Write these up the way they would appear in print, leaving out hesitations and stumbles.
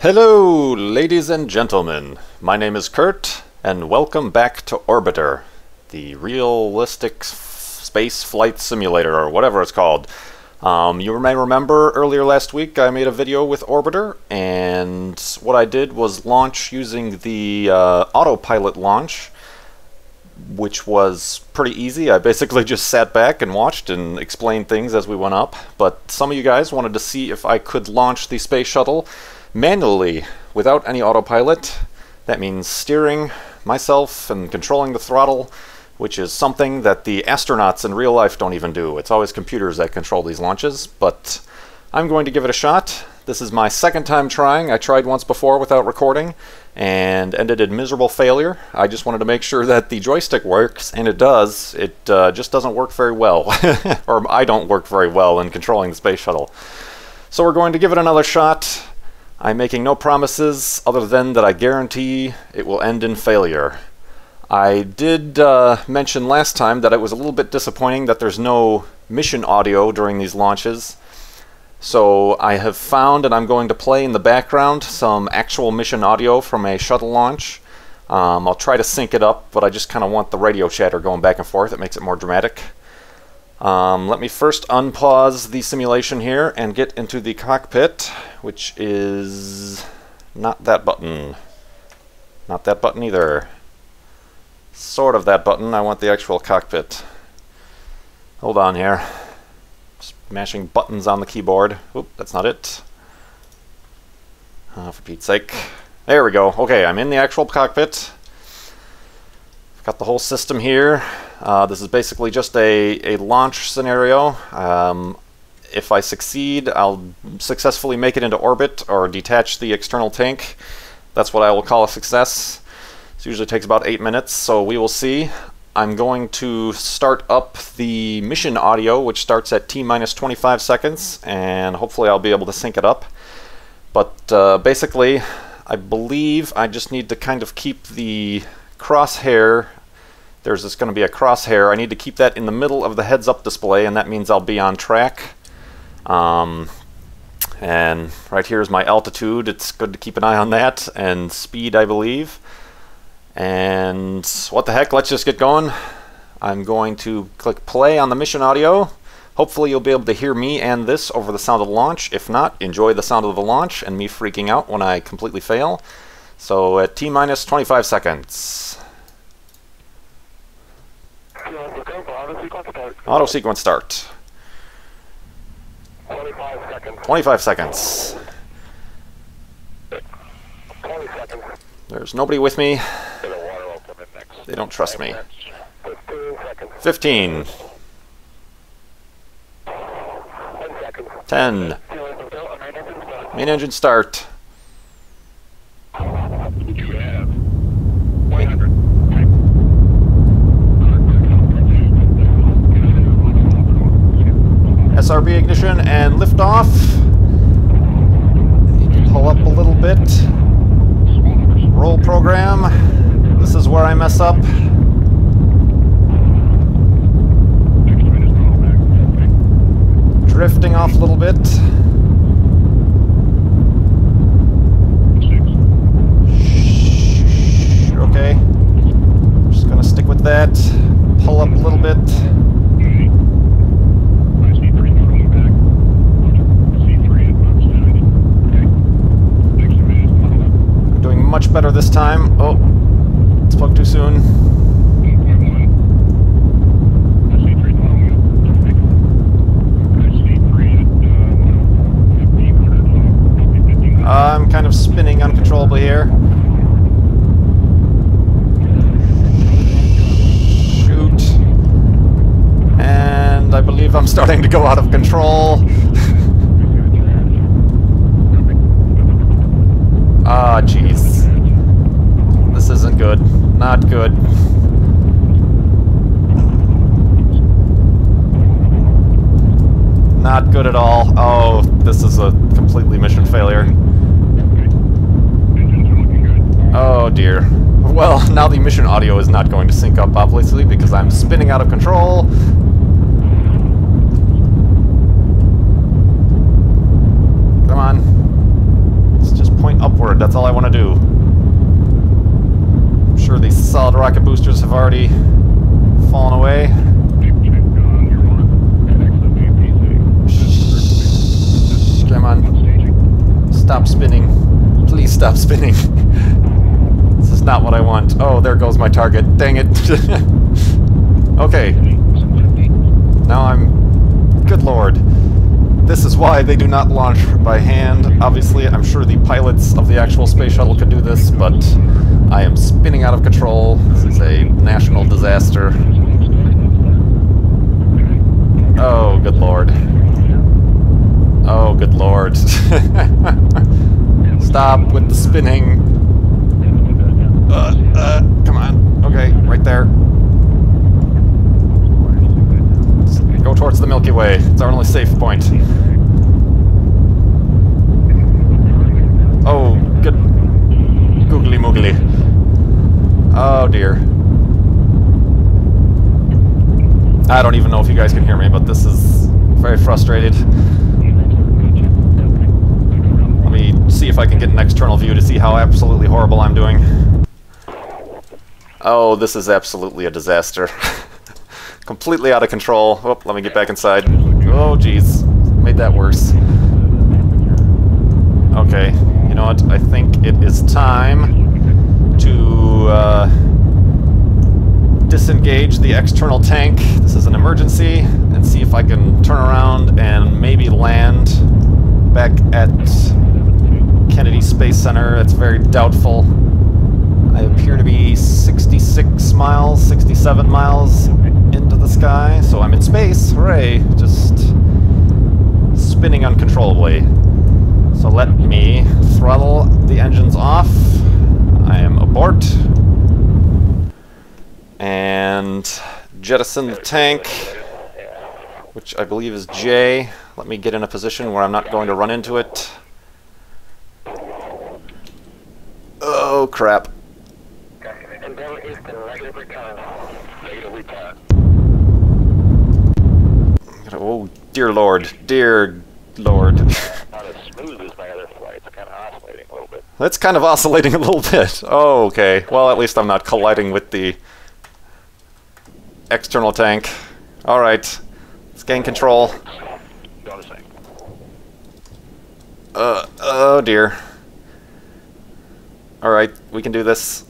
Hello, ladies and gentlemen. My name is Kurt, and welcome back to Orbiter, the realistic space flight simulator, or whatever it's called. You may remember earlier last week I made a video with Orbiter, and what I did was launch using the autopilot launch, which was pretty easy. I basically just sat back and watched and explained things as we went up, but some of you guys wanted to see if I could launch the space shuttle manually without any autopilot. That means steering myself and controlling the throttle, which is something that the astronauts in real life don't even do. It's always computers that control these launches, but I'm going to give it a shot. This is my second time trying. I tried once before without recording and ended in miserable failure. I just wanted to make sure that the joystick works, and it does. It just doesn't work very well, or I don't work very well in controlling the space shuttle. So we're going to give it another shot. I'm making no promises other than that I guarantee it will end in failure. I did mention last time that it was a little bit disappointing that there's no mission audio during these launches. So I have found, and I'm going to play in the background, some actual mission audio from a shuttle launch. I'll try to sync it up, but I just kind of want the radio chatter going back and forth. It makes it more dramatic. Let me first unpause the simulation here and get into the cockpit, which is not that button. Not that button either. Sort of that button. I want the actual cockpit. Hold on here. Just mashing buttons on the keyboard. Oop, that's not it. For Pete's sake. There we go. Okay, I'm in the actual cockpit. I've got the whole system here. This is basically just a launch scenario. If I succeed, I'll successfully make it into orbit or detach the external tank. That's what I will call a success. This usually takes about 8 minutes, so we will see. I'm going to start up the mission audio, which starts at T-minus 25 seconds, and hopefully I'll be able to sync it up. But basically, I believe I just need to kind of keep the crosshair. There's just going to be a crosshair. I need to keep that in the middle of the heads-up display, and that means I'll be on track. And right here is my altitude. It's good to keep an eye on that, and speed, I believe. And what the heck, let's just get going. I'm going to click play on the mission audio. Hopefully you'll be able to hear me and this over the sound of the launch. If not, enjoy the sound of the launch and me freaking out when I completely fail. So at T-minus 25 seconds. Auto sequence start. 25 seconds. 25 seconds. 20 seconds. There's nobody with me. The water will come in next. They don't trust me. 15 seconds. 15. 10 seconds. 10. Main engine start. You have 100. SRB ignition and liftoff. Need to pull up a little bit. Roll program. This is where I mess up. Drifting off a little bit. Okay. Just gonna stick with that. Pull up a little bit. Much better this time. Oh, spoke too soon. I'm kind of spinning uncontrollably here. Shoot. And I believe I'm starting to go out of control. Ah, jeez. This isn't good. Not good. Not good at all. Oh, this is a completely mission failure. Oh dear. Well, now the mission audio is not going to sync up, obviously, because I'm spinning out of control. That's all I want to do. I'm sure these solid rocket boosters have already fallen away. Shh, come on. Stop spinning. Please stop spinning. This is not what I want. Oh, there goes my target. Dang it. Okay. Now I'm... Good lord. This is why they do not launch by hand. Obviously, I'm sure the pilots of the actual space shuttle could do this, but I am spinning out of control. This is a national disaster. Oh, good lord. Oh, good lord. Stop with the spinning. Come on. Okay, right there. Go towards the Milky Way. It's our only safe point. Oh, good. Googly moogly. Oh dear. I don't even know if you guys can hear me, but this is very frustrated. Let me see if I can get an external view to see how absolutely horrible I'm doing. Oh, this is absolutely a disaster. Completely out of control. Oh, let me get back inside. Oh, jeez. Made that worse. Okay, you know what? I think it is time to disengage the external tank. This is an emergency, and see if I can turn around and maybe land back at Kennedy Space Center. That's very doubtful. I appear to be 66 miles, 67 miles into the sky, so I'm in space. Hooray! Just spinning uncontrollably. So let me throttle the engines off. I am abort. And jettison the tank, which I believe is J. Let me get in a position where I'm not going to run into it. Oh, crap. Oh, dear lord. Dear lord. Not as smooth as my other flights. Kind of oscillating a little bit. That's kind of oscillating a little bit. Oh, okay. Well, at least I'm not colliding with the external tank. Alright. Let's gain control. Noticing. Oh dear. Alright, we can do this.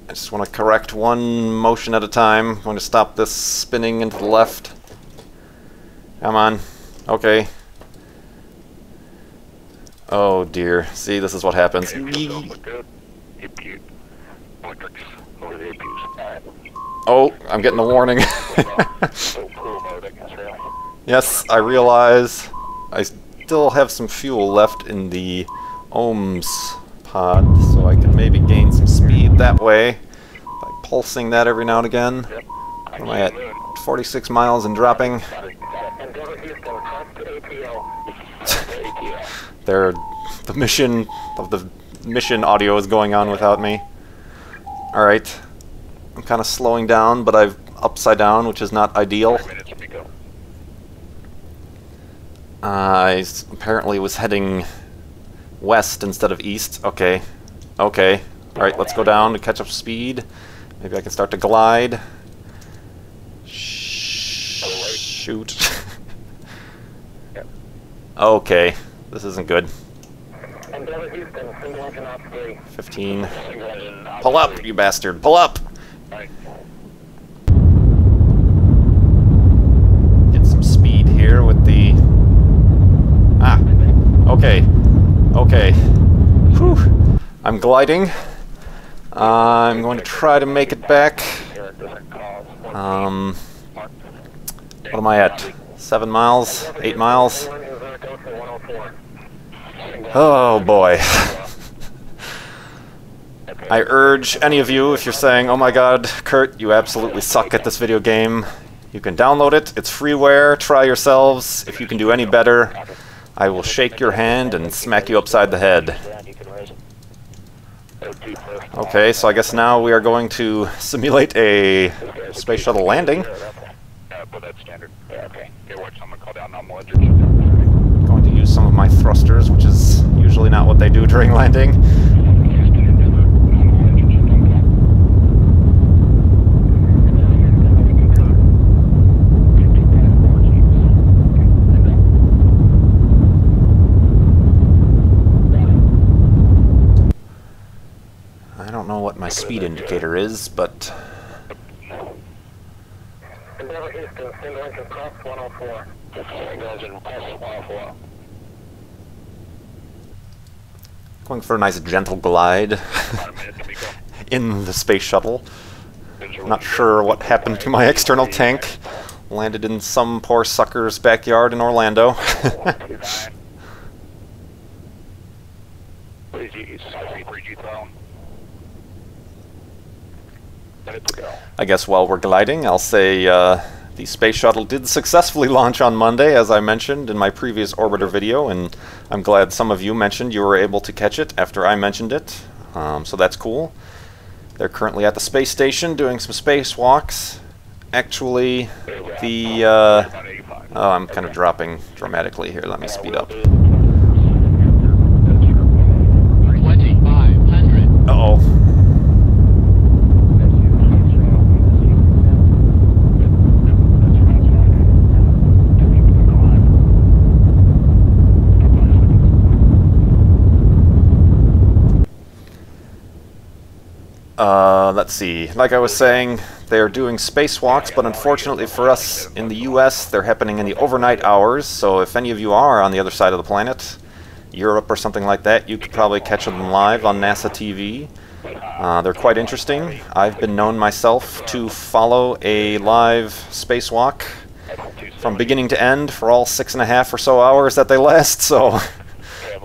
I just want to correct one motion at a time. I'm going to stop this spinning into the left. Come on. Okay. Oh dear. See, this is what happens. Oh, I'm getting a warning. Yes, I realize I still have some fuel left in the ohms pod, so I can maybe gain some speed that way by pulsing that every now and again. What am I at? 46 miles and dropping. The mission of the mission audio is going on without me. Alright. I'm kind of slowing down, but I've upside down, which is not ideal. I apparently was heading west instead of east. Okay. Okay. Alright, let's go down to catch up speed. Maybe I can start to glide. Shoot. Okay. This isn't good. 15. Pull up, you bastard. Pull up! Get some speed here with the... Ah. Okay. Okay. Whew. I'm gliding. I'm going to try to make it back. What am I at? 7 miles? 8 miles? Oh boy. I urge any of you, if you're saying, oh my god, Kurt, you absolutely suck at this video game, you can download it. It's freeware. Try yourselves. If you can do any better, I will shake your hand and smack you upside the head. Okay, so I guess now we are going to simulate a space shuttle landing. Going to use some of my thrusters, which is usually not what they do during landing. my speed indicator is, but... Endeavour Houston, single engine plus 104. Single engine plus 104. Going for a nice gentle glide in the space shuttle. Not sure what happened to my external tank. Landed in some poor sucker's backyard in Orlando. I guess while we're gliding, I'll say the space shuttle did successfully launch on Monday, as I mentioned in my previous orbiter video, and I'm glad some of you mentioned you were able to catch it after I mentioned it, so that's cool. They're currently at the space station doing some spacewalks. Actually, the... oh, I'm kind of dropping dramatically here. Let me speed up. 2,500. Uh-oh. Let's see. Like I was saying, they're doing spacewalks, but unfortunately for us in the US, they're happening in the overnight hours, so if any of you are on the other side of the planet, Europe or something like that, you could probably catch them live on NASA TV. They're quite interesting. I've been known myself to follow a live spacewalk from beginning to end for all 6.5 or so hours that they last, so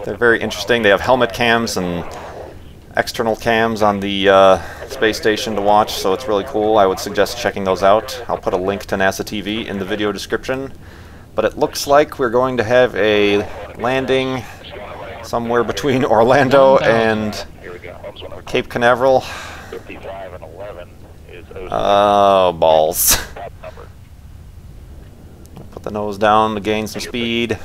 they're very interesting. They have helmet cams and external cams on the space station to watch, so it's really cool. I would suggest checking those out. I'll put a link to NASA TV in the video description. But it looks like we're going to have a landing somewhere between Orlando and Cape Canaveral. Oh, balls. Put the nose down to gain some speed.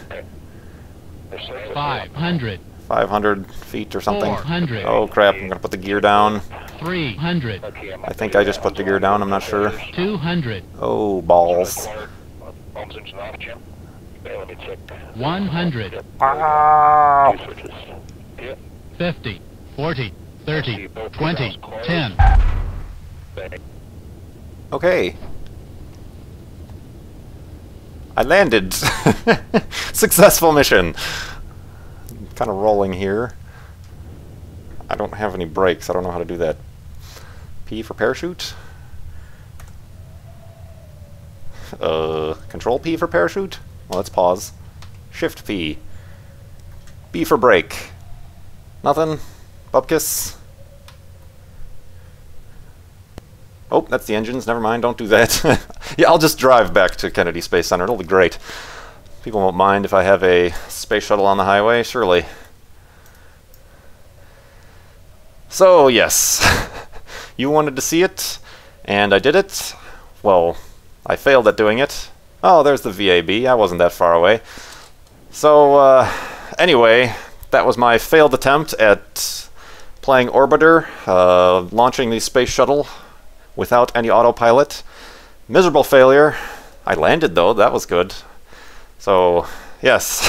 500. 500 feet or something. 400. Oh crap, I'm gonna put the gear down. 300. I think I just put the gear down, I'm not sure. 200. Oh, balls. 100. Ah! 50. 40. 30. 20. 10. Okay. I landed. Successful mission. Kind of rolling here. I don't have any brakes. I don't know how to do that. P for parachute. Control P for parachute. Well, let's pause. Shift P. B for brake. Nothing. Bupkis. Oh, that's the engines. Never mind. Don't do that. Yeah, I'll just drive back to Kennedy Space Center. It'll be great. People won't mind if I have a space shuttle on the highway, surely. So, yes. You wanted to see it, and I did it. Well, I failed at doing it. Oh, there's the VAB. I wasn't that far away. So, anyway, that was my failed attempt at playing Orbiter, launching the space shuttle without any autopilot. Miserable failure. I landed, though. That was good. So, yes.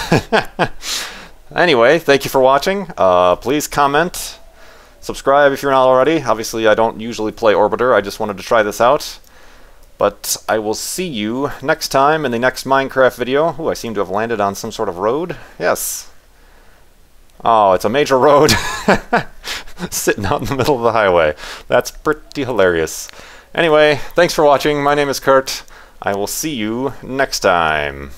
Anyway, thank you for watching. Please comment, subscribe if you're not already. Obviously, I don't usually play Orbiter. I just wanted to try this out. But I will see you next time in the next Minecraft video. Ooh, I seem to have landed on some sort of road. Yes. Oh, it's a major road. Sitting out in the middle of the highway. That's pretty hilarious. Anyway, thanks for watching. My name is Kurt. I will see you next time.